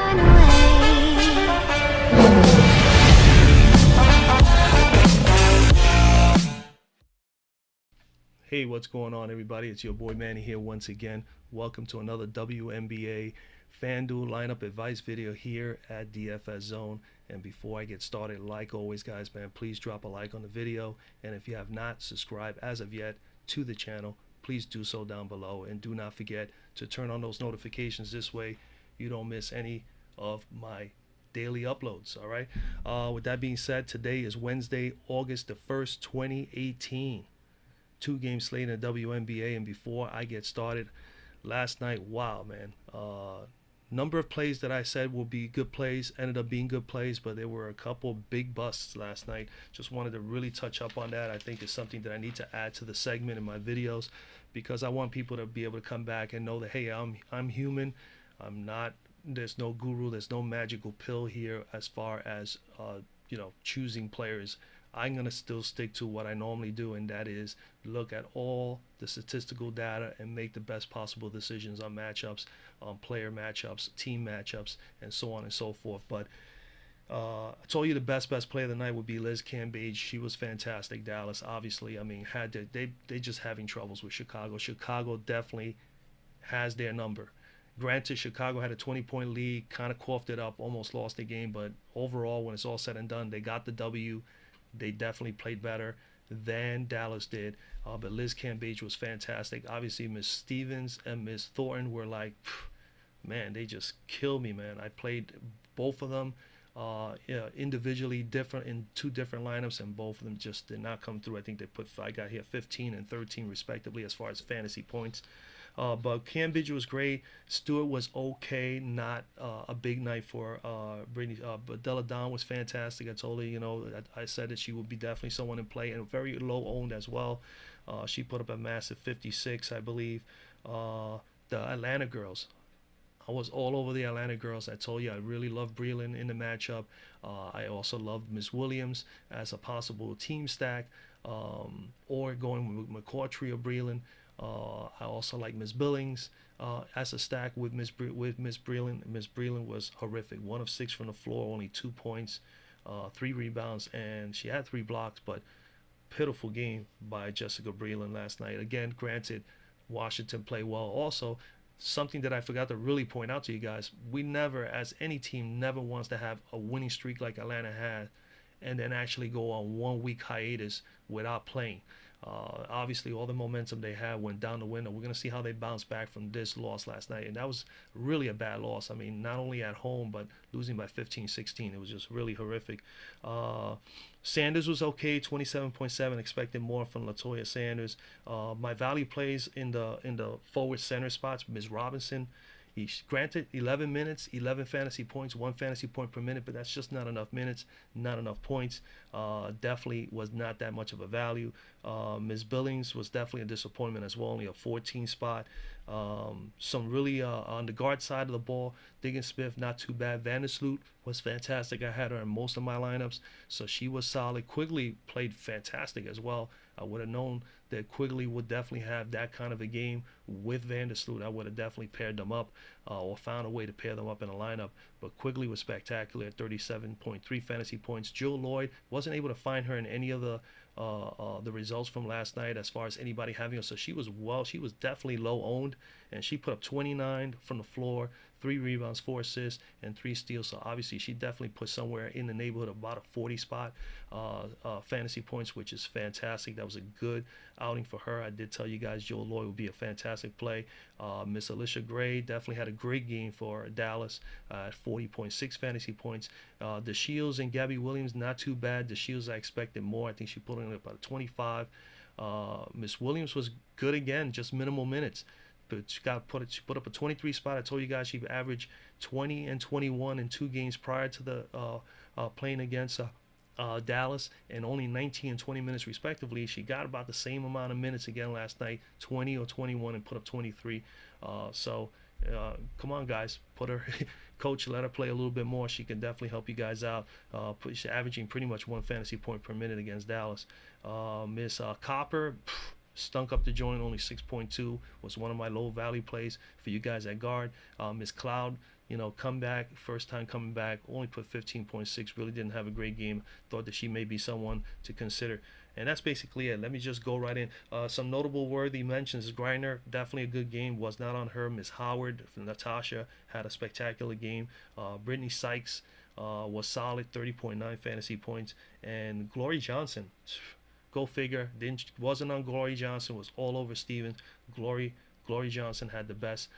run away. Hey, what's going on, everybody? It's your boy Manny here once again. Welcome to another WNBA Fanduel lineup advice video here at DFS Zone. And before I get started, like always, guys, man, please drop a like on the video. And if you have not subscribed as of yet to the channel, please do so down below. And do not forget to turn on those notifications. This way you don't miss any of my daily uploads. All right. With that being said, today is Wednesday, August the 1st, 2018. Two-game slate in the WNBA. And before I get started, last night, wow, man, number of plays that I said will be good plays ended up being good plays, but there were a couple big busts last night. Just wanted to really touch up on that. I think it's something that I need to add to the segment in my videos, because I want people to be able to come back and know that, hey, I'm human. I'm not, there's no guru, there's no magical pill here as far as choosing players. I'm going to still stick to what I normally do, and that is look at all the statistical data and make the best possible decisions on matchups, on player matchups, team matchups, and so on and so forth. But I told you the best player of the night would be Liz Cambage. She was fantastic. Dallas, obviously, I mean, they just having troubles with Chicago. Chicago definitely has their number. Granted, Chicago had a 20-point lead, kind of coughed it up, almost lost the game, but overall, when it's all said and done, they got the W. They definitely played better than Dallas did, but Liz Cambage was fantastic. Obviously, Miss Stevens and Miss Thornton were like, man, they just killed me, man. I played both of them individually different in two different lineups, and both of them just did not come through. I think I got here 15 and 13 respectively as far as fantasy points. But Cambage was great. Stewart was okay, not a big night for Brittany. But Della Don was fantastic. I told her, I said that she would be definitely someone in play, and very low owned as well. She put up a massive 56, I believe. The Atlanta girls, I was all over the Atlanta girls. I told you I really love Breland in the matchup. I also loved Miss Williams as a possible team stack, or going with McCautry or Breland. I also like Miss Billings as a stack with Miss Breland. Miss Breland was horrific. 1 of 6 from the floor, only 2 points, 3 rebounds, and she had 3 blocks. But pitiful game by Jessica Breland last night. Again, granted, Washington played well. Also, something that I forgot to really point out to you guys: we never, as any team, never wants to have a winning streak like Atlanta had, and then actually go on 1 week hiatus without playing. Obviously, all the momentum they had went down the window. We're going to see how they bounce back from this loss last night. And that was really a bad loss. I mean, not only at home, but losing by 15-16. It was just really horrific. Sanders was okay, 27.7. Expected more from Latoya Sanders. My value plays in the forward center spots, Ms. Robinson. He's granted 11 minutes, 11 fantasy points, 1 fantasy point per minute, but that's just not enough minutes, not enough points. Definitely was not that much of a value. Ms. Billings was definitely a disappointment as well, only a 14 spot. Some really on the guard side of the ball, Diggins Smith, not too bad. Vandersloot was fantastic. I had her in most of my lineups, so she was solid. Quigley played fantastic as well. I would have known that Quigley would definitely have that kind of a game with Vandersloot. I would have definitely paired them up or found a way to pair them up in a lineup. But Quigley was spectacular at 37.3 fantasy points. Jill Lloyd, wasn't able to find her in any of the results from last night as far as anybody having her. So she was definitely low owned, and she put up 29 from the floor, 3 rebounds, 4 assists, and 3 steals. So obviously she definitely put somewhere in the neighborhood of about a 40 spot fantasy points, which is fantastic. That was a good outing for her. I did tell you guys Joe Lloyd would be a fantastic play. Miss Alicia Gray definitely had a great game for Dallas at 40.6 fantasy points. The Shields and Gabby Williams, not too bad. The Shields, I expected more. I think she put in about 25. Miss Williams was good again, just minimal minutes. But she put up a 23 spot. I told you guys she averaged 20 and 21 in 2 games prior to the playing against Dallas, and only 19 and 20 minutes respectively. She got about the same amount of minutes again last night, 20 or 21, and put up 23. Come on, guys, put her coach, let her play a little bit more. She can definitely help you guys out. She's averaging pretty much 1 fantasy point per minute against Dallas. Miss Copper stunk up the joint, only 6.2, was one of my low value plays for you guys at guard. Miss Cloud comeback, first time coming back, only put 15.6, really didn't have a great game. Thought that she may be someone to consider. And that's basically it. Let me just go right in. Some notable worthy mentions. Griner, definitely a good game. Was not on her. Miss Howard from Natasha had a spectacular game. Brittany Sykes was solid, 30.9 fantasy points. And Glory Johnson, go figure, wasn't on Glory Johnson, was all over Stevens. Glory Johnson had the best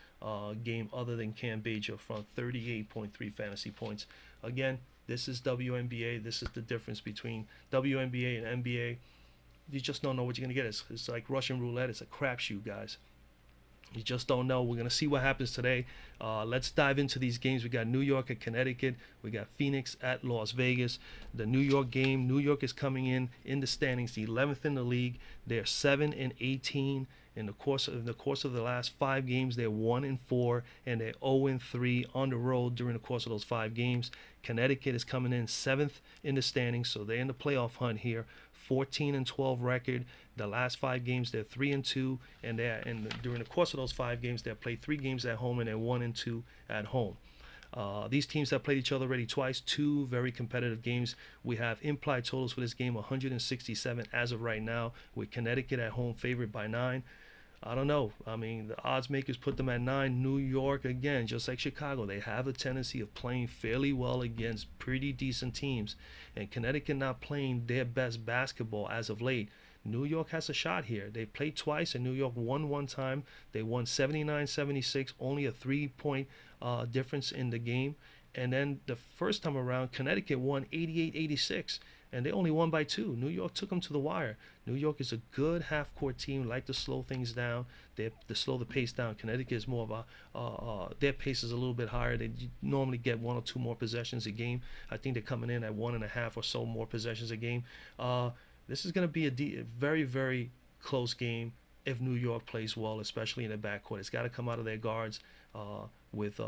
game other than Cam Baja from 38.3 fantasy points. Again, this is WNBA. This is the difference between WNBA and NBA. You just don't know what you're going to get. It's like Russian roulette. It's a crapshoot, guys. You just don't know. We're going to see what happens today. Let's dive into these games. We got New York at Connecticut. We got Phoenix at Las Vegas. The New York game. New York is coming in the standings, the 11th in the league. They're 7-18. In the course of the last 5 games, they're 1-4, and they're 0-3 on the road during the course of those 5 games. Connecticut is coming in 7th in the standings, so they're in the playoff hunt here. 14-12 record. The last 5 games they're 3-2, and during the course of those 5 games they played 3 games at home and they're 1-2 at home. These teams have played each other already twice, 2 very competitive games. We have implied totals for this game 167 as of right now, with Connecticut at home favored by 9. I don't know. I mean, the odds makers put them at 9. New York, again, just like Chicago, they have a tendency of playing fairly well against pretty decent teams. And Connecticut not playing their best basketball as of late. New York has a shot here. They played twice, and New York won one time. They won 79-76, only a 3-point difference in the game. And then the first time around, Connecticut won 88-86. And they only won by 2. New York took them to the wire. New York is a good half-court team, like to slow things down. They slow the pace down. Connecticut is more of their pace is a little bit higher. They normally get 1 or 2 more possessions a game. I think they're coming in at 1.5 or so more possessions a game. This is going to be a very, very close game if New York plays well, especially in the backcourt. It's got to come out of their guards with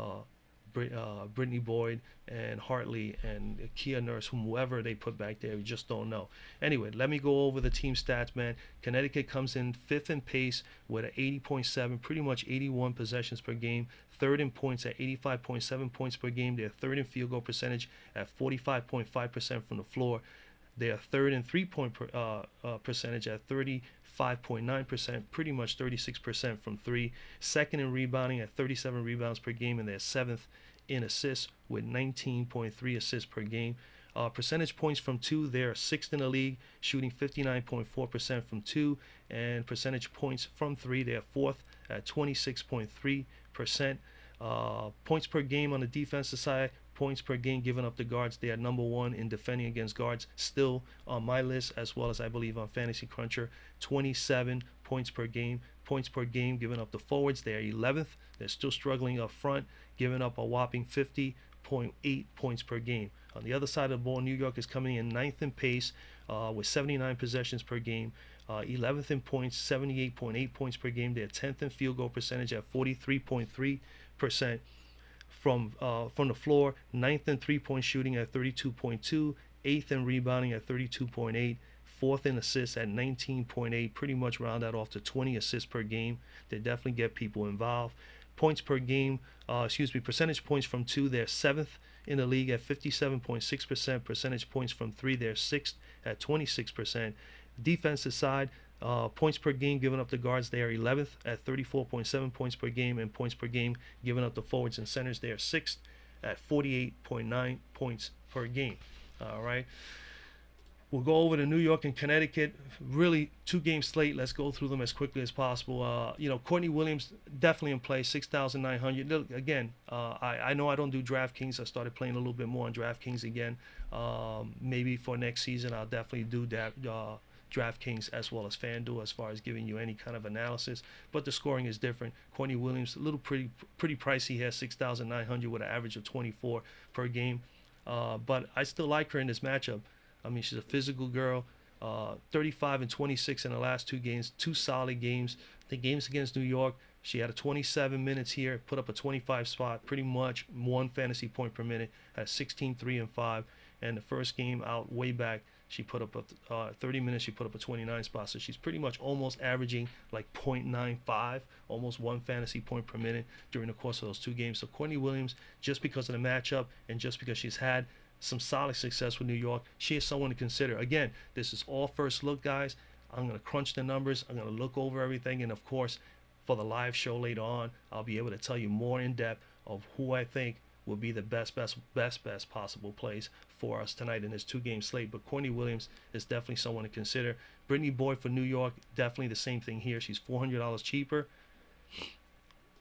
Brittany Boyd and Hartley and Kia Nurse, whoever they put back there. We just don't know. Anyway, let me go over the team stats, man. Connecticut comes in 5th in pace with an 80.7, pretty much 81 possessions per game. 3rd in points at 85.7 points per game. They're 3rd in field goal percentage at 45.5% from the floor. They are 3rd in three-point percentage at 35.9%, pretty much 36% from 3. 2nd in rebounding at 37 rebounds per game, and they're 7th in assists with 19.3 assists per game. Percentage points from 2, they're 6th in the league, shooting 59.4% from 2, and percentage points from 3, they're 4th at 26.3%. Points per game on the defensive side, points per game given up to guards, they are number 1 in defending against guards, still on my list, as well as I believe on Fantasy Cruncher. 27 points per game. Points per game given up to forwards, they are 11th. They're still struggling up front, giving up a whopping 50.8 points per game. On the other side of the ball, New York is coming in 9th in pace with 79 possessions per game. 11th in points, 78.8 points per game. They're 10th in field goal percentage at 43.3%. From the floor, 9th in three-point shooting at 32.2, 8th in rebounding at 32.8, 4th in assists at 19.8, pretty much round that off to 20 assists per game. They definitely get people involved. Points per game, percentage points from 2, they're 7th in the league at 57.6%. Percentage points from 3, they're 6th at 26%. Defensive side, points per game given up to guards, they are 11th at 34.7 points per game, and points per game given up to forwards and centers, they are 6th at 48.9 points per game. All right. We'll go over to New York and Connecticut. Really, 2-game slate. Let's go through them as quickly as possible. Courtney Williams definitely in play, 6,900. Look, again, I know I don't do DraftKings. I started playing a little bit more on DraftKings again. Maybe for next season, I'll definitely do that. DraftKings as well as FanDuel as far as giving you any kind of analysis, but the scoring is different. Courtney Williams, a little pretty pricey here, 6,900 with an average of 24 per game, but I still like her in this matchup. I mean, she's a physical girl. 35 and 26 in the last 2 games, 2 solid games. The games against New York, she had a 27 minutes here, put up a 25 spot, pretty much 1 fantasy point per minute, at 16, 3, and 5. And the first game out way back, She put up a 30 minutes. She put up a 29 spot. So she's pretty much almost averaging like 0.95, almost 1 fantasy point per minute during the course of those 2 games. So Courtney Williams, just because of the matchup and just because she's had some solid success with New York, she is someone to consider. Again, this is all first look, guys. I'm going to crunch the numbers. I'm going to look over everything. And of course, for the live show later on, I'll be able to tell you more in depth of who I think will be the best possible plays for us tonight in this 2-game slate. But Courtney Williams is definitely someone to consider. Brittany Boyd for New York, definitely the same thing here. She's $400 cheaper.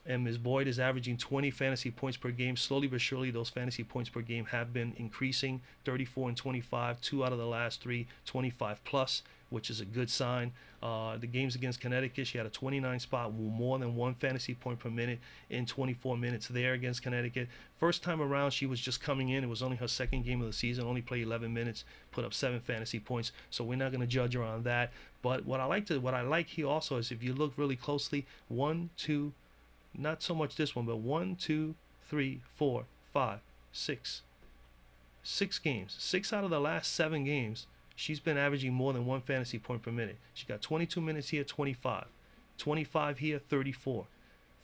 And Ms. Boyd is averaging 20 fantasy points per game. Slowly but surely, those fantasy points per game have been increasing. 34 and 25, 2 out of the last 3, 25 plus, which is a good sign. The games against Connecticut, she had a 29 spot, more than 1 fantasy point per minute in 24 minutes there against Connecticut. First time around, she was just coming in. It was only her 2nd game of the season, only played 11 minutes, put up 7 fantasy points. So we're not going to judge her on that. But what I like here also is if you look really closely, 1, 2, not so much this one, but 1, 2, 3, 4, 5, 6. 6 games. 6 out of the last 7 games, she's been averaging more than 1 fantasy point per minute. She got 22 minutes here, 25. 25 here, 34.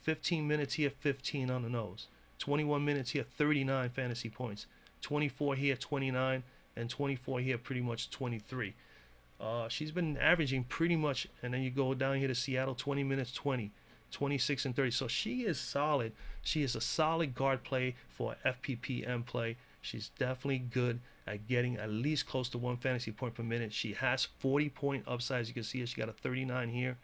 15 minutes here, 15 on the nose. 21 minutes here, 39 fantasy points. 24 here, 29. And 24 here, pretty much 23. She's been averaging pretty much, and then you go down here to Seattle, 20 minutes, 20. 26 and 30. So she is solid. She is a solid guard play for FPPM play. She's definitely good at getting at least close to 1 fantasy point per minute. She has 40-point upside. As you can see, she got a 39 here.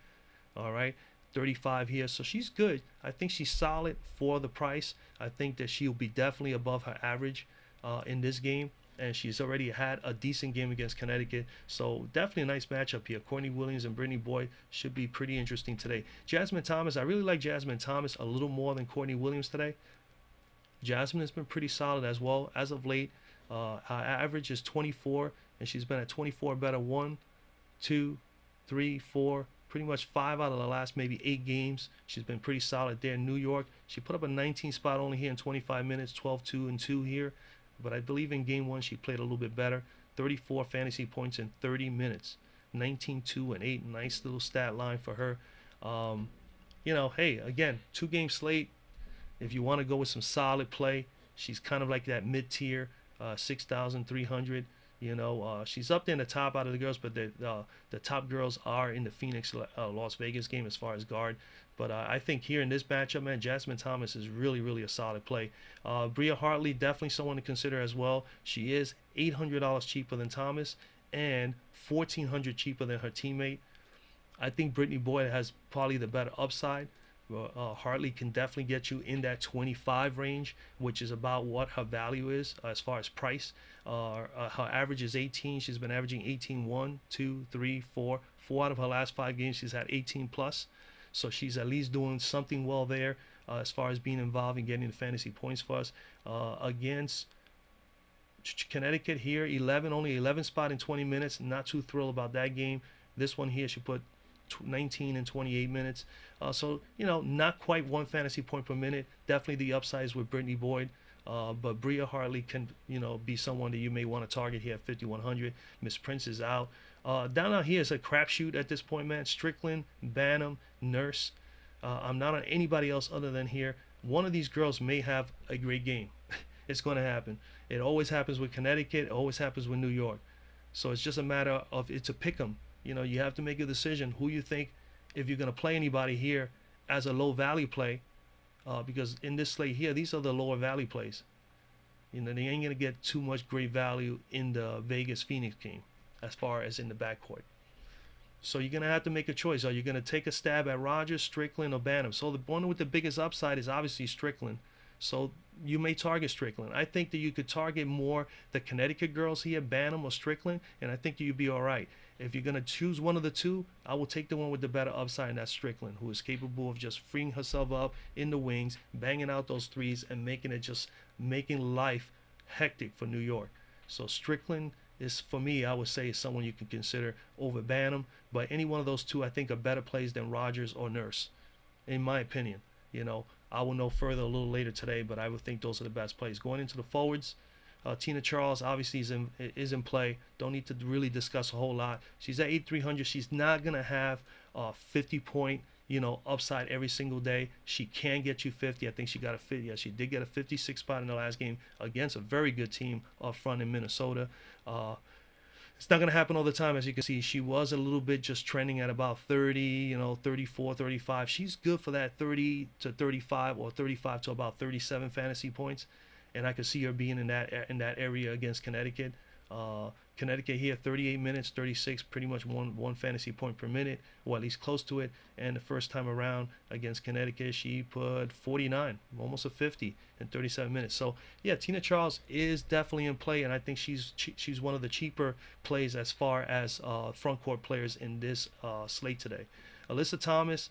All right, 35 here. So she's good. I think she's solid for the price. I think that she'll be definitely above her average in this game. And she's already had a decent game against Connecticut. So definitely a nice matchup here. Courtney Williams and Brittany Boyd should be pretty interesting today. Jasmine Thomas, I really like Jasmine Thomas a little more than Courtney Williams today. Jasmine has been pretty solid as well as of late. Her average is 24, and she's been at 24 better 1, 2, 3, 4, pretty much 5 out of the last maybe 8 games. She's been pretty solid there in New York. She put up a 19 spot only here in 25 minutes, 12, 2, and 2 here. But I believe in game 1 she played a little bit better. 34 fantasy points in 30 minutes. 19, 2, and 8. Nice little stat line for her. You know, hey, again, 2-game slate. If you want to go with some solid play, she's kind of like that mid-tier, 6,300. You know, she's up there in the top out of the girls, but the top girls are in the Phoenix, Las Vegas game as far as guard. But I think here in this matchup, man, Jasmine Thomas is really, really a solid play. Bria Hartley, definitely someone to consider as well. She is $800 cheaper than Thomas and $1,400 cheaper than her teammate. I think Brittany Boyd has probably the better upside. Hartley can definitely get you in that 25 range, which is about what her value is as far as price. Her average is 18. She's been averaging 18, 1, 2, 3, 4. 4 out of her last 5 games, she's had 18 plus. So she's at least doing something well there as far as being involved in getting the fantasy points for us. Against Connecticut here, only 11 spot in 20 minutes. Not too thrilled about that game. This one here, she put 19 and 28 minutes. So, you know, not quite 1 fantasy point per minute. Definitely the upsides with Brittany Boyd. But Bria Hartley can, you know, be someone that you may want to target here at 5,100. Miss Prince is out. Down out here is a crapshoot at this point, man. Strickland, Banham, Nurse. I'm not on anybody else other than here. One of these girls may have a great game. It's going to happen. It always happens with Connecticut. It always happens with New York. So it's just a matter of, it's a pick 'em. You know, you have to make a decision who you think, if you're going to play anybody here as a low value play, because in this slate here, these are the lower value plays. You know, they ain't going to get too much great value in the Vegas Phoenix game as far as in the backcourt. So you're going to have to make a choice. Are you going to take a stab at Rogers, Strickland, or Banham? So the one with the biggest upside is obviously Strickland. So you may target Strickland. I think that you could target more the Connecticut girls here, Banham or Strickland, and I think you'd be all right. If you're going to choose one of the two, I will take the one with the better upside, and that's Strickland, who is capable of just freeing herself up in the wings, banging out those threes, and making life hectic for New York. So Strickland is, for me, I would say, is someone you can consider over Banham. But any one of those two, I think, are better plays than Rogers or Nurse, in my opinion. You know, I will know further a little later today, but I would think those are the best plays. Going into the forwards, Tina Charles obviously is in play. Don't need to really discuss a whole lot. She's at 8,300. She's not gonna have 50-point upside every single day. She can get you 50. I think she got a 50. Yeah, she did get a 56 spot in the last game against a very good team up front in Minnesota. It's not going to happen all the time. As you can see, she was a little bit just trending at about 30, 34, 35. She's good for that 30 to 35 or 35 to about 37 fantasy points. And I could see her being in that area against Connecticut. Connecticut here, 38 minutes, 36, pretty much one fantasy point per minute, or at least close to it. And the first time around against Connecticut, she put 49, almost a 50 in 37 minutes. So yeah, Tina Charles is definitely in play, and I think she's one of the cheaper plays as far as front court players in this slate today. Alyssa Thomas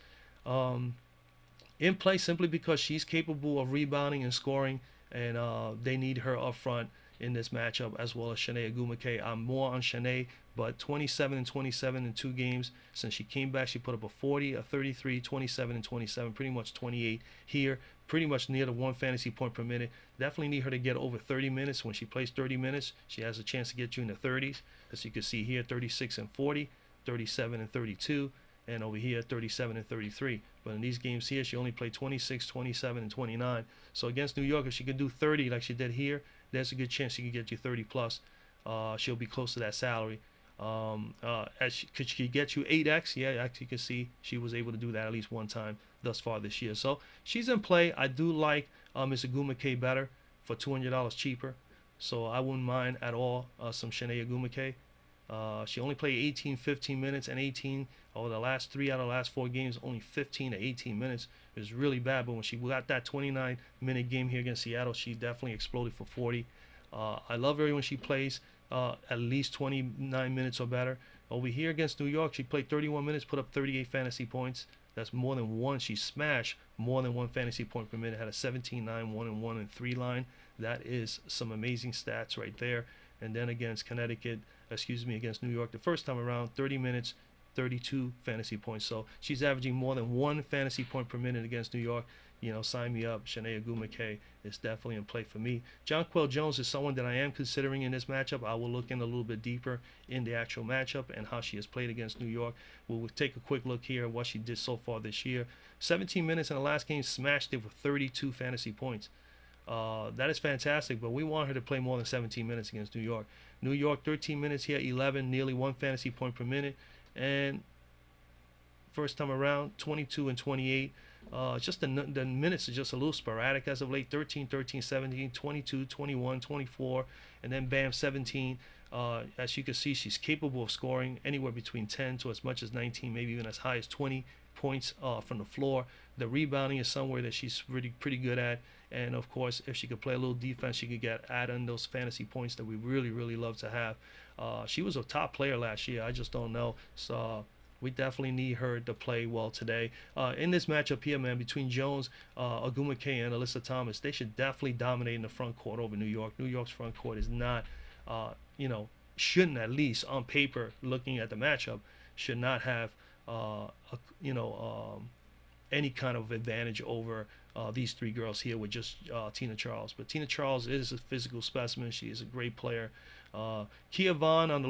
in play simply because she's capable of rebounding and scoring, and they need her up front in this matchup, as well as Shanae Ogwumike. I'm more on Shanae, but 27 and 27 in 2 games. Since she came back, she put up a 40, a 33, 27 and 27, pretty much 28 here, pretty much near the 1 fantasy point per minute. Definitely need her to get over 30 minutes. When she plays 30 minutes, she has a chance to get you in the 30s. As you can see here, 36 and 40, 37 and 32, and over here 37 and 33. But in these games here, she only played 26, 27 and 29. So against New York, if she could do 30 like she did here, there's a good chance she can get you 30 plus. She'll be close to that salary. Could she get you 8x? Yeah, actually you can see she was able to do that at least one time thus far this year. So she's in play. I do like Ms. Ogwumike better for $200 cheaper. So I wouldn't mind at all some Shanae Ogwumike. She only played 15 minutes, and 18 over the last 3 out of the last 4 games, only 15 to 18 minutes. It was really bad, but when she got that 29-minute game here against Seattle, she definitely exploded for 40. I love her when she plays at least 29 minutes or better. Over here against New York, she played 31 minutes, put up 38 fantasy points. That's more than one. She smashed more than 1 fantasy point per minute, had a 17-9, 1-1, and 3 line. That is some amazing stats right there. And then against against New York, the first time around, 30 minutes, 32 fantasy points. So she's averaging more than 1 fantasy point per minute against New York. Sign me up. Shanae Ogwumike is definitely in play for me. Jonquel Jones is someone that I am considering in this matchup. I will look in a little bit deeper in the actual matchup and how she has played against New York. We'll take a quick look here at what she did so far this year. 17 minutes in the last game, smashed it with 32 fantasy points. That is fantastic, but we want her to play more than 17 minutes against New York. New York, 13 minutes here, 11, nearly 1 fantasy point per minute. And first time around, 22 and 28. Just the minutes are just a little sporadic as of late. 13, 13, 17, 22, 21, 24, and then bam, 17. As you can see, she's capable of scoring anywhere between 10 to as much as 19, maybe even as high as 20 points from the floor. The rebounding is somewhere that she's really pretty good at. And of course, if she could play a little defense, she could add in those fantasy points that we really, really love to have. She was a top player last year. I just don't know. So we definitely need her to play well today. In this matchup here, man, between Jones, Ogwumike, and Alyssa Thomas, they should definitely dominate in the front court over New York. New York's front court is not, shouldn't, at least on paper, looking at the matchup, should not have, any kind of advantage over these 3 girls here with just Tina Charles. But Tina Charles is a physical specimen. She is a great player. Kia Vaughn on the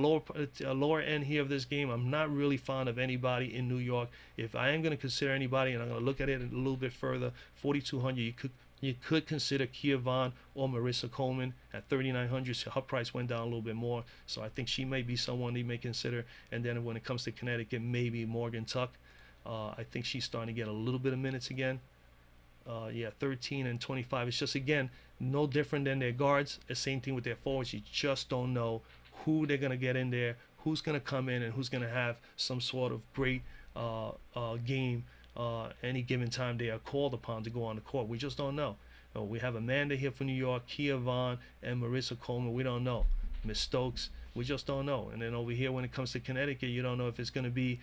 lower end here of this game. I'm not really fond of anybody in New York. If I am going to consider anybody, and I'm going to look at it a little bit further, 4,200, you could consider Kia Vaughn or Marissa Coleman at 3,900. So her price went down a little bit more. So I think she may be someone you may consider. And then when it comes to Connecticut, maybe Morgan Tuck. I think she's starting to get a little bit of minutes again. 13 and 25. It's just, again, no different than their guards. The same thing with their forwards. You just don't know who they're going to get in there, who's going to come in, and who's going to have some sort of great game any given time they are called upon to go on the court. We just don't know. We have Amanda here for New York, Kia Vaughn, and Marissa Coleman. We don't know. Miss Stokes, we just don't know. And then over here, when it comes to Connecticut, you don't know if it's going to be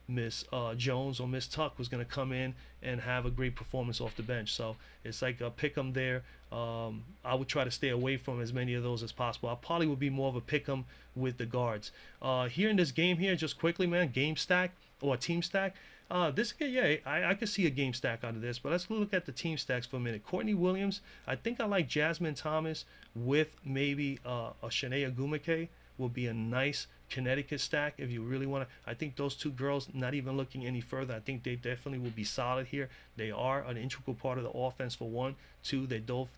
Miss Jones or Miss Tuck who's going to come in and have a great performance off the bench. So it's like a pick 'em there. I would try to stay away from as many of those as possible. I probably would be more of a pick 'em with the guards. Here in this game here, just quickly, man, game stack or team stack. Yeah, I could see a game stack out of this, but let's look at the team stacks for a minute. Courtney Williams, I think I like Jasmine Thomas with maybe a Shanae Agumake will be a nice Connecticut stack if you really want to. I think those two girls, not even looking any further, I think they definitely will be solid here. They are an integral part of the offense for one. Two, they both,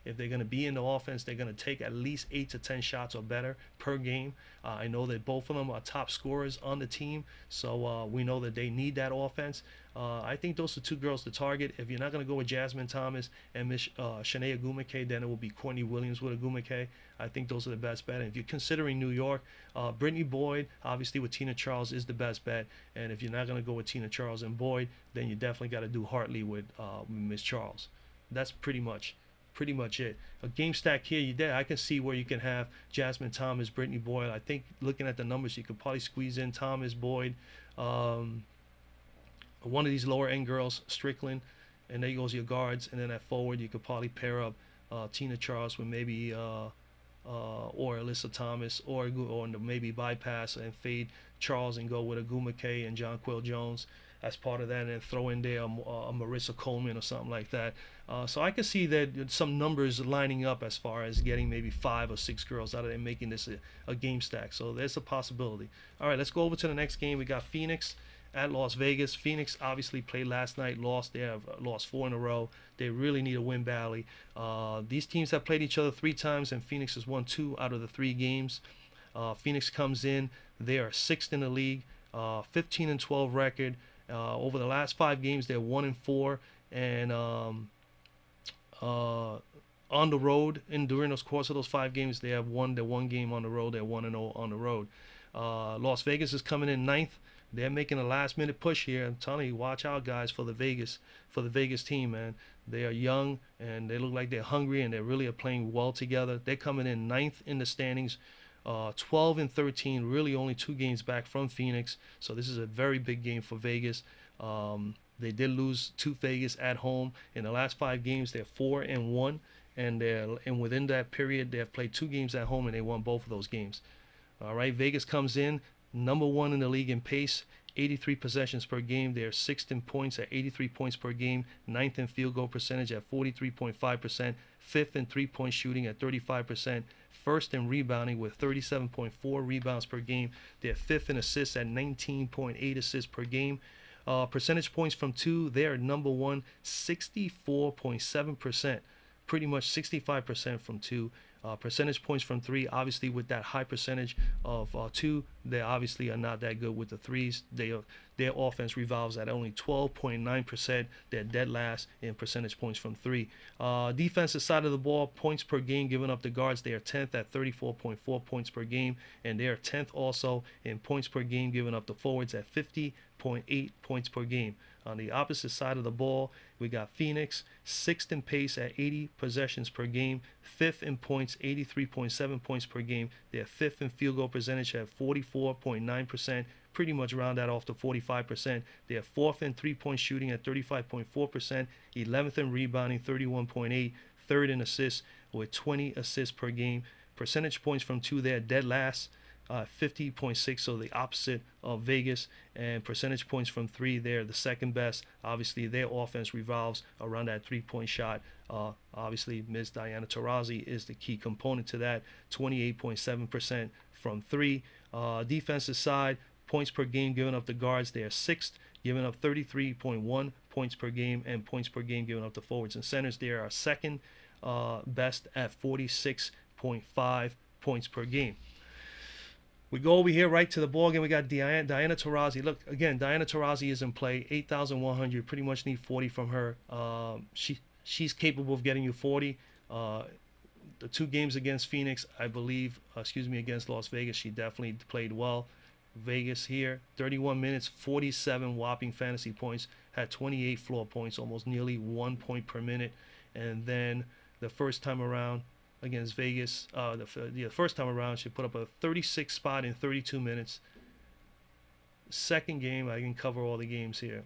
if they're going to be in the offense, they're going to take at least 8 to 10 shots or better per game. I know that both of them are top scorers on the team, so we know that they need that offense. I think those are two girls to target. If you're not going to go with Jasmine Thomas and Miss Shanae Agumake, then it will be Courtney Williams with Agumake. I think those are the best bet. And if you're considering New York, Brittany Boyd, obviously with Tina Charles, is the best bet. And if you're not going to go with Tina Charles and Boyd, then you definitely got to do Hartley with Miss Charles. That's pretty much it. A game stack here, I can see where you can have Jasmine Thomas, Brittany Boyd. I think looking at the numbers, you could probably squeeze in Thomas, Boyd, one of these lower end girls, Strickland, and there goes your guards. And then at forward, you could probably pair up Tina Charles with maybe or Alyssa Thomas, or maybe bypass and fade Charles and go with Agumake and Jonquil Jones as part of that, and then throw in there a Marissa Coleman or something like that. So I can see that some numbers lining up as far as getting maybe 5 or 6 girls out of it and making this a game stack. So there's a possibility. All right, let's go over to the next game. We got Phoenix at Las Vegas. Phoenix obviously played last night, lost. They have lost 4 in a row. They really need a win badly. These teams have played each other 3 times, and Phoenix has won 2 out of the 3 games. Phoenix comes in. They are 6th in the league, 15-12 record. Over the last 5 games, they're 1-4, and on the road, and during those course of those 5 games, they have won their 1 game on the road. They're 1-0 on the road. Las Vegas is coming in 9th. They're making a last-minute push here. I'm telling you, watch out, guys, for the Vegas team, man. They are young, and they look like they're hungry, and they really are playing well together. They're coming in 9th in the standings, 12-13, really only 2 games back from Phoenix. So this is a very big game for Vegas. They did lose to Vegas at home. In the last 5 games, they're 4-1, and within that period, they have played 2 games at home, and they won both of those games. All right, Vegas comes in number 1 in the league in pace, 83 possessions per game. They are 6th in points at 83 points per game, 9th in field goal percentage at 43.5%, 5th in three-point shooting at 35%, 1st in rebounding with 37.4 rebounds per game. They're 5th in assists at 19.8 assists per game. Percentage points from 2, they are number 1, 64.7%, pretty much 65% from 2. Percentage points from 3, obviously with that high percentage of 2, they obviously are not that good with the 3s. Their offense revolves at only 12.9%. They're dead last in percentage points from 3. Defensive side of the ball, points per game given up to guards, they are 10th at 34.4 points per game, and they are 10th also in points per game given up to forwards at 50.8 points per game. On the opposite side of the ball, we got Phoenix, 6th in pace at 80 possessions per game, 5th in points, 83.7 points per game. They're 5th in field goal percentage at 44.9%, pretty much round that off to 45%. They're 4th in three-point shooting at 35.4%, 11th in rebounding, 31.8%, 3rd in assists with 20 assists per game. Percentage points from 2, they're dead last. 50.6, so the opposite of Vegas, and percentage points from 3, they're the second best. Obviously, their offense revolves around that 3-point shot. Obviously, Ms. Diana Taurasi is the key component to that, 28.7% from 3. Defensive side, points per game given up to guards, they are 6th, giving up 33.1 points per game, and points per game given up to forwards and centers, they are second best at 46.5 points per game. We go over here right to the ball game. We got Diana Taurasi. Look, again, Diana Taurasi is in play. 8,100. Pretty much need 40 from her. She's capable of getting you 40. The 2 games against Phoenix, I believe, against Las Vegas, she definitely played well. Vegas here, 31 minutes, 47 whopping fantasy points, had 28 floor points, almost nearly 1 point per minute. And then the first time around, against Vegas, the first time around, she put up a 36 spot in 32 minutes. Second game, I can cover all the games here.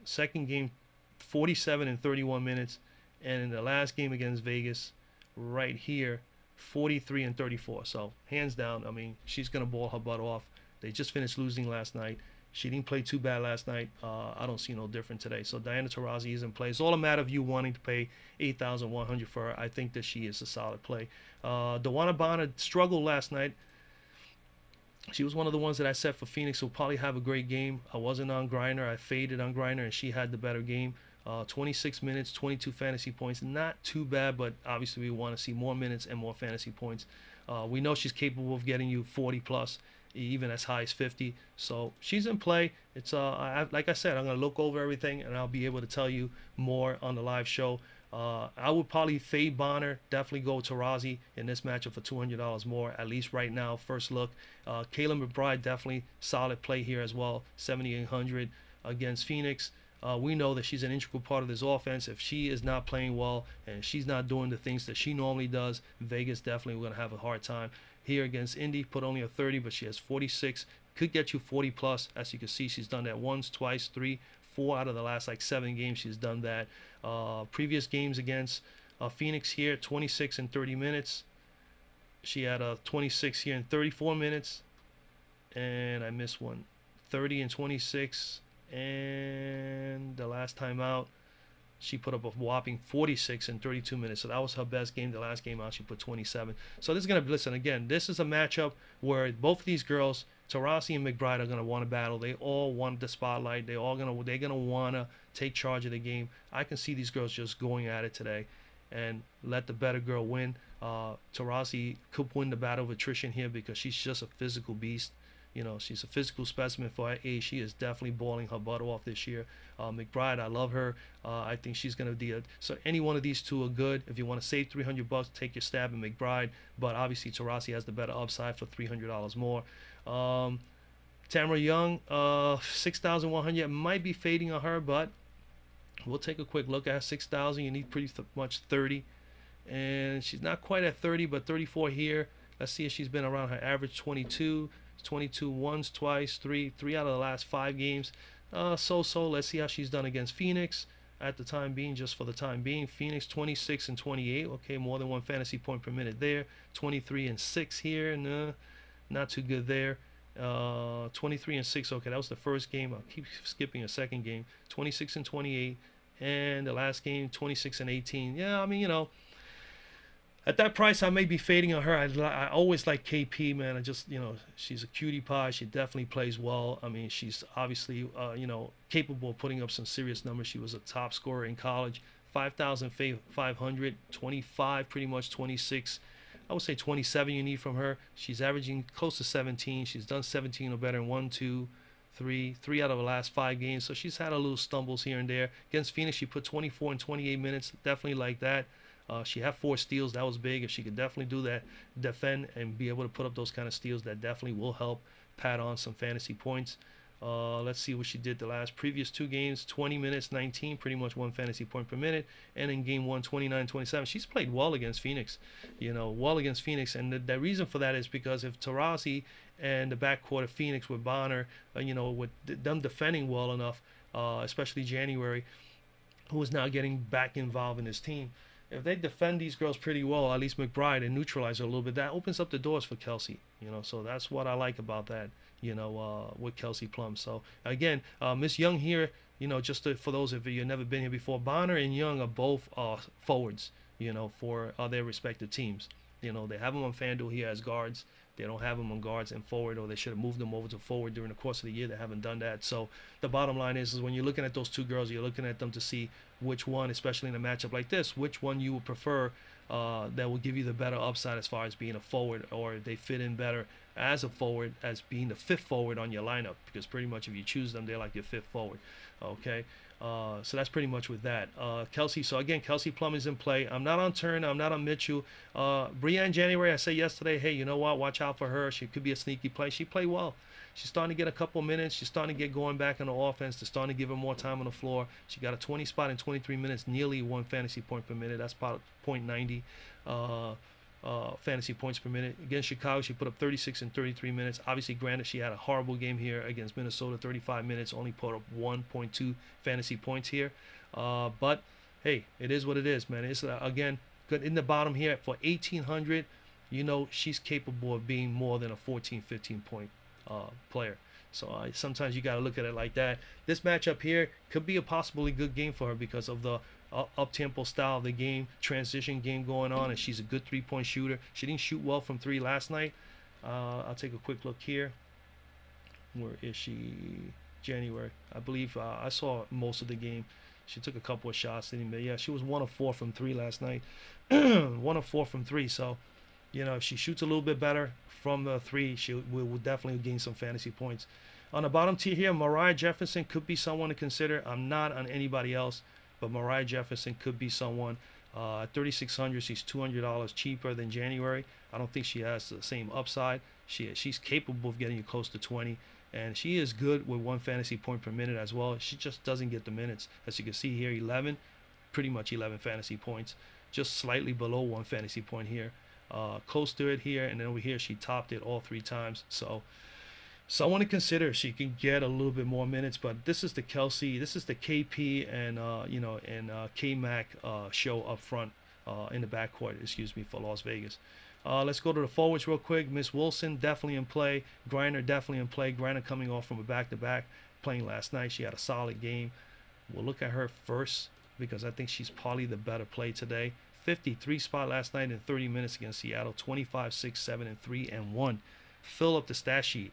Second game, 47 in 31 minutes. And in the last game against Vegas, right here, 43 and 34. So, hands down, I mean, she's going to ball her butt off. They just finished losing last night. She didn't play too bad last night. I don't see no different today. So Diana Taurasi is in play. It's all a matter of you wanting to pay $8,100 for her. I think that she is a solid play. Dewana Bonner struggled last night. She was one of the ones that I set for Phoenix who will probably have a great game. I wasn't on Griner. I faded on Griner, and she had the better game. 26 minutes, 22 fantasy points. Not too bad, but obviously we want to see more minutes and more fantasy points. We know she's capable of getting you 40 plus, even as high as 50. So she's in play. It's like I said, I'm going to look over everything, and I'll be able to tell you more on the live show. I would probably fade Bonner, definitely go Taurasi in this matchup for $200 more, at least right now, first look. Kayla McBride, definitely solid play here as well, 7,800 against Phoenix. We know that she's an integral part of this offense. If she is not playing well and she's not doing the things that she normally does, Vegas definitely going to have a hard time. Here against Indy, put only a 30, but she has 46. Could get you 40 plus. As you can see, she's done that once, twice, 3, 4 out of the last 7 games. She's done that. Previous games against Phoenix here, 26 in 30 minutes. She had a 26 here in 34 minutes. And I missed one. 30 and 26. And the last time out, she put up a whopping 46 in 32 minutes. So that was her best game. The last game out, she put 27. So this is going to be, listen, again, this is a matchup where both of these girls, Taurasi and McBride, are going to want to battle. They all want the spotlight. They're going to want to take charge of the game. I can see these girls just going at it today and let the better girl win. Taurasi could win the battle of attrition here because she's just a physical beast. You know, she's a physical specimen for her age. She is definitely balling her butt off this year. McBride, I love her. I think she's going to be so any one of these two are good. If you want to save $300, take your stab at McBride. But obviously, Taurasi has the better upside for $300 more. Tamara Young, 6,100. Might be fading on her, but we'll take a quick look at 6,000. You need pretty much 30. And she's not quite at 30, but 34 here. Let's see if she's been around her average 22. 22 once, twice, 3 out of the last 5 games. So let's see how she's done against Phoenix at the time being, just for the time being. Phoenix 26 and 28. Okay, more than 1 fantasy point per minute there. 23 and 6 here. Nah, not too good there. 23 and 6. Okay, that was the first game. I'll keep skipping a second game. 26 and 28. And the last game, 26 and 18. Yeah, I mean, you know, at that price, I may be fading on her. I always like KP, man. I just, you know, she's a cutie pie. She definitely plays well. I mean, she's obviously, you know, capable of putting up some serious numbers. She was a top scorer in college. 5,500, 25, pretty much 26. I would say 27 you need from her. She's averaging close to 17. She's done 17 or better in 1, 2, 3 out of the last 5 games. So she's had a little stumbles here and there. Against Phoenix, she put 24 in 28 minutes. Definitely like that. She had 4 steals. That was big. If she could definitely do that, defend and be able to put up those kind of steals, that definitely will help pad on some fantasy points. Let's see what she did the last previous 2 games. 20 minutes, 19, pretty much 1 fantasy point per minute. And in game 1, 29, 27. She's played well against Phoenix, you know, well against Phoenix. And the reason for that is because if Taurasi and the backcourt of Phoenix with Bonner, you know, with them defending well enough, especially January, who is now getting back involved in his team, if they defend these girls pretty well, at least McBride, and neutralize her a little bit, that opens up the doors for Kelsey. You know, so that's what I like about that, you know, with Kelsey Plum. So, again, Miss Young here, you know, just for those of you who've never been here before, Bonner and Young are both forwards, you know, for their respective teams. You know, they have them on FanDuel here as guards. They don't have them on guards and forward, or they should have moved them over to forward during the course of the year. They haven't done that. So the bottom line is when you're looking at those 2 girls, you're looking at them to see which one, especially in a matchup like this, which one you would prefer that will give you the better upside as far as being a forward, or they fit in better as a forward as being the 5th forward on your lineup, because pretty much if you choose them, they're like your 5th forward. Okay. So that's pretty much with that. Kelsey, so again, Kelsey Plum is in play. I'm not on Turner. I'm not on Mitchell. Brianne January, I said yesterday, hey, you know what? Watch out for her. She could be a sneaky play. She played well. She's starting to get a couple minutes. She's starting to get going back on the offense. They're starting to give her more time on the floor. She got a 20 spot in 23 minutes, nearly 1 fantasy point per minute. That's about .90 fantasy points per minute. Against Chicago, she put up 36 in 33 minutes. Obviously, granted, she had a horrible game here against Minnesota, 35 minutes, only put up 1.2 fantasy points here. But, hey, it is what it is, man. It's, again, good in the bottom here for 1,800. You know, she's capable of being more than a 14, 15 point player. So sometimes you got to look at it like that. This matchup here could be a possibly good game for her because of the up-tempo style of the game, transition game going on, and she's a good three-point shooter. She didn't shoot well from three last night. I'll take a quick look here. Where is she? January, I believe. I saw most of the game. She took a couple of shots. Yeah, she was 1 of 4 from three last night. 1 of 4 from three. So, if she shoots a little bit better from the three, she will definitely gain some fantasy points. On the bottom tier here, Mariah Jefferson could be someone to consider. I'm not on anybody else, but Mariah Jefferson could be someone. At 3,600, she's $200 cheaper than January. I don't think she has the same upside. She's capable of getting you close to 20. And she is good with 1 fantasy point per minute as well. She just doesn't get the minutes. As you can see here, 11, pretty much 11 fantasy points. Just slightly below 1 fantasy point here. Close to it here, and then over here she topped it all 3 times. So someone to consider if she can get a little bit more minutes. But this is the Kelsey, this is the KP and K-Mac show up front in the backcourt, for Las Vegas. Let's go to the forwards real quick. Miss Wilson definitely in play. Griner definitely in play. Griner coming off from a back-to-back, playing last night. She had a solid game. We'll look at her first because I think she's probably the better play today. 53 spot last night in 30 minutes against Seattle. 25, 6, 7, and 3, and 1. Fill up the stat sheet.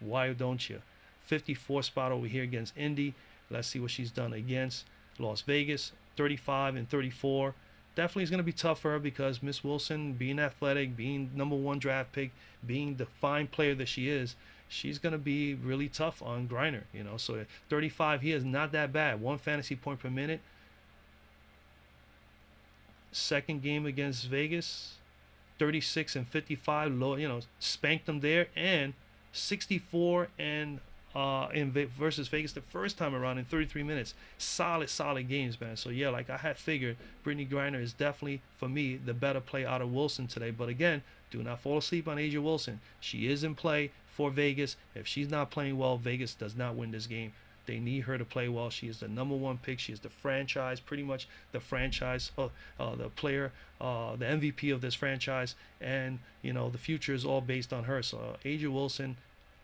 Why don't you? 54 spot over here against Indy. Let's see what she's done against Las Vegas. 35 and 34. Definitely is going to be tough for her because Miss Wilson, being athletic, being #1 draft pick, being the fine player that she is, she's going to be really tough on Griner. So 35 here is not that bad. 1 fantasy point per minute. Second game against Vegas, 36 and 55. Low, spanked them there, and 64 and versus Vegas the first time around in 33 minutes. Solid games, man. So yeah, like I had figured, Brittany Griner is definitely, for me, the better play out of Wilson today. But again, do not fall asleep on A'ja Wilson. She is in play for Vegas. If she's not playing well, Vegas does not win this game. They need her to play well. She is the #1 pick. She is the franchise, pretty much the franchise, the player, the MVP of this franchise. And, the future is all based on her. So A'ja Wilson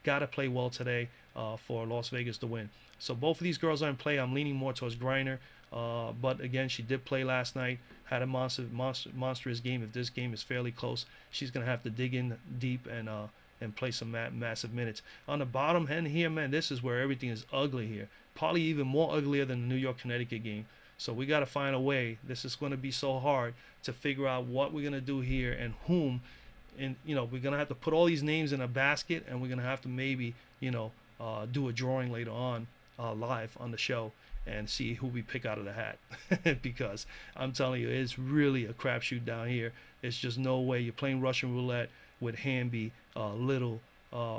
got to play well today for Las Vegas to win. So both of these girls are in play. I'm leaning more towards Griner. But again, she did play last night. Had a monstrous game. If this game is fairly close, she's going to have to dig in deep and play some massive minutes. On the bottom end here, man, this is where everything is ugly here. Probably even more uglier than the New York, Connecticut game. So we got to find a way. This is going to be so hard to figure out what we're going to do here and whom. And, we're going to have to put all these names in a basket, and we're going to have to maybe, do a drawing later on live on the show and see who we pick out of the hat. Because I'm telling you, it's really a crapshoot down here. It's just no way. You're playing Russian roulette with Hamby, Little,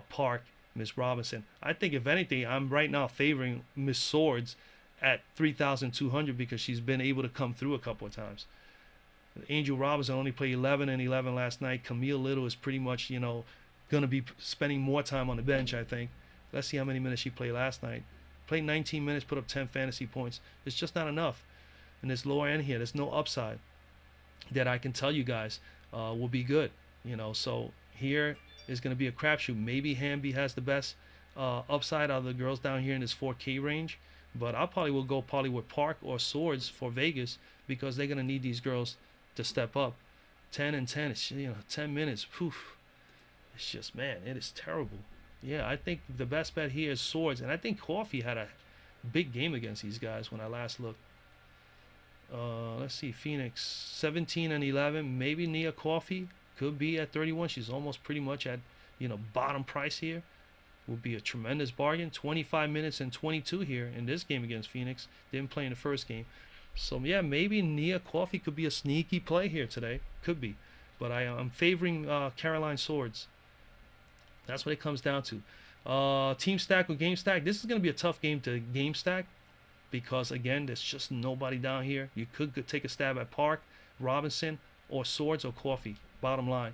Park, Miss Robinson. I think, if anything, I'm right now favoring Miss Swords at 3,200 because she's been able to come through a couple of times. Angel Robinson only played 11 and 11 last night. Camille Little is pretty much, going to be spending more time on the bench, I think. Let's see how many minutes she played last night. Played 19 minutes, put up 10 fantasy points. It's just not enough. In this lower end here, there's no upside that I can tell you guys will be good. So here is going to be a crapshoot. Maybe Hamby has the best upside out of the girls down here in this 4K range. But I probably will go with Park or Swords for Vegas because they're going to need these girls to step up. 10 and 10, it's 10 minutes. Poof. It's just, man, it is terrible. Yeah, I think the best bet here is Swords, and I think Coffee had a big game against these guys when I last looked. Let's see, Phoenix 17 and 11. Maybe Nia Coffee could be at 31. She's almost pretty much at bottom price here. Would be a tremendous bargain. 25 minutes and 22 here in this game against Phoenix. Didn't play in the first game. So, yeah, maybe Nia Coffee could be a sneaky play here today. Could be. But I'm favoring Caroline Swords. That's what it comes down to. Team stack or game stack. This is going to be a tough game to game stack because, again, there's just nobody down here. You could take a stab at Park, Robinson, or Swords or Coffee, bottom line,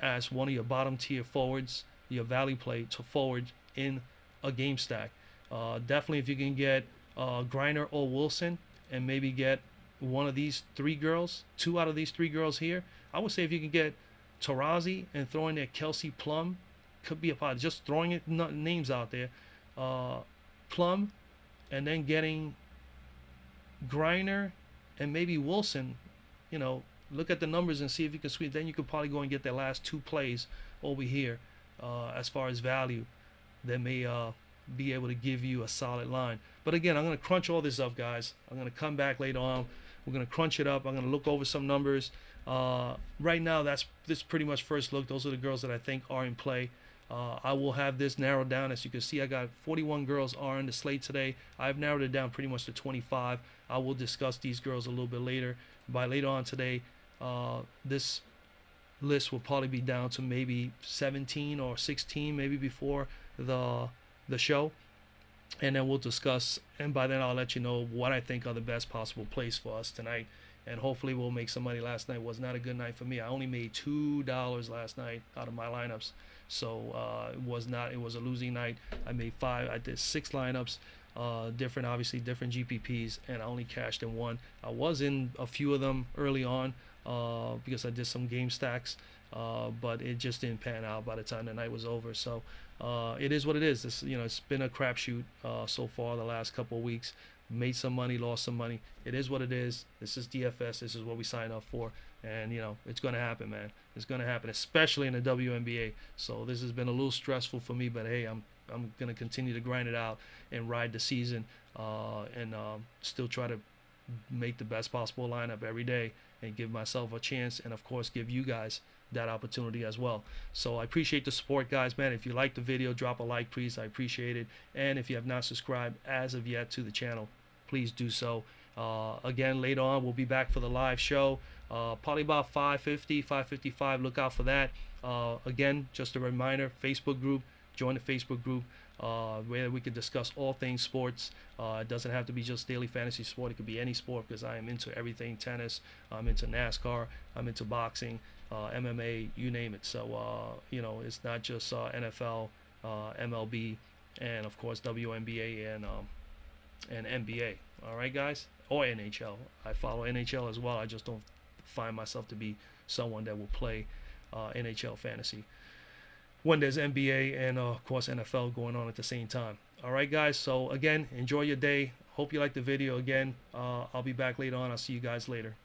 as one of your bottom tier forwards, your value play to forward in a game stack. Definitely if you can get Griner or Wilson and maybe get one of these 3 girls, 2 out of these 3 girls here. I would say if you can get Tarazi and throw in there Kelsey Plum could be a pot. Just throwing it names out there. Plum, and then getting Griner and maybe Wilson. You know, look at the numbers and see if you can squeeze. Then you could probably go and get their last 2 plays over here. As far as value, that may be able to give you a solid line. But again, I'm going to crunch all this up, guys. I'm going to come back later on. We're going to crunch it up. I'm going to look over some numbers. Right now, this pretty much first look. Those are the girls that I think are in play. I will have this narrowed down. As you can see, I got 41 girls are in the slate today. I've narrowed it down pretty much to 25. I will discuss these girls a little bit later. By later on today, this list will probably be down to maybe 17 or 16, maybe before the show, and then we'll discuss, and by then I'll let you know what I think are the best possible plays for us tonight, and hopefully we'll make some money. Last night was not a good night for me. I only made $2 last night out of my lineups, so it was a losing night. I made 5. I did 6 lineups, obviously different GPPs, and I only cashed in 1. I was in a few of them early on because I did some game stacks, but it just didn't pan out by the time the night was over. So it is what it is. It's been a crapshoot so far the last couple of weeks. Made some money, lost some money. It is what it is. This is DFS. This is what we signed up for, and it's going to happen, man. It's going to happen, especially in the WNBA. So this has been a little stressful for me, but hey, I'm going to continue to grind it out and ride the season, and still try to make the best possible lineup every day and give myself a chance, and of course give you guys that opportunity as well. So I appreciate the support, guys, man. If you like the video, drop a like, please. I appreciate it. And if you have not subscribed as of yet to the channel, please do so. Again, later on we'll be back for the live show, probably about 5:50, 5:55. Look out for that. Again, just a reminder, Facebook group. Join the Facebook group where we can discuss all things sports. It doesn't have to be just daily fantasy sport. It could be any sport, because I am into everything. Tennis, I'm into NASCAR, I'm into boxing, MMA, you name it. So it's not just NFL, MLB, and of course WNBA and NBA. All right, guys, or NHL. I follow NHL as well. I just don't find myself to be someone that will play NHL fantasy when there's NBA and of course NFL going on at the same time. All right, guys, so again, enjoy your day. Hope you like the video. Again, I'll be back later on. I'll see you guys later.